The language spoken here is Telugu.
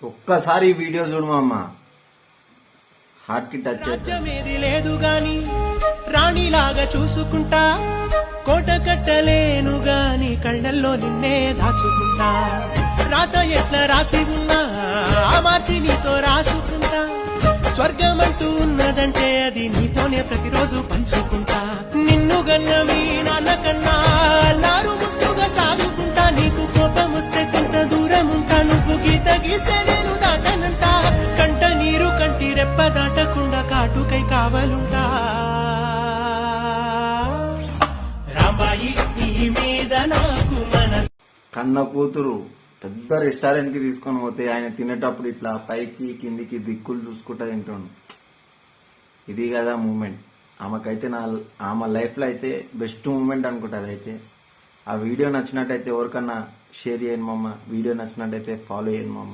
ఒక్కసారి ఈ వీడియో చూడు మా అమ్మ, హార్ట్ కి టచ్ రాజ్యమేది లేదు గాని రాణిలాగా చూసుకుంటా, కోట కట్టలేను గాని కళ్ళల్లో నిన్నే దాచుకుంటా. రాత ఎట్లా రాసి ఉన్నా ఆ మార్చి నీతో రాసుకుంటా. స్వర్గమంటూ ఉన్నదంటే అది నీతోనే ప్రతిరోజు పంచుకుంటా. నిన్ను గన్న మీ నాన్న కన్నా అల్లారు ముద్దుగా సాదుకుంటా. నీకు కోపం వస్తే కొంత దూరం ఉంటా, నువ్వు గీత గీస్తే నేను దాటనంట. కంట నీరు కంటి రెప్ప దాటకుండా కాటుకై కావలుంటా. రాంబాయి నీ మీద నాకు మనసు. కన్న కూతురు పెద్ద రెస్టారెంట్ కి తీసుకొని పోతే ఆయన తినేటప్పుడు ఇట్లా పైకి కిందికి దిక్కులు చూసుకుంటా తింటాను. ఇది కదా మూమెంట్. ఆమెకైతే ఆమె లైఫ్ లో అయితే బెస్ట్ మూమెంట్ అనుకుంటా. అదైతే ఆ వీడియో నచ్చినట్టయితే ఎవరికన్నా షేర్ చేయండి మామ, వీడియో నచ్చినట్టయితే ఫాలో చేయండి మామ.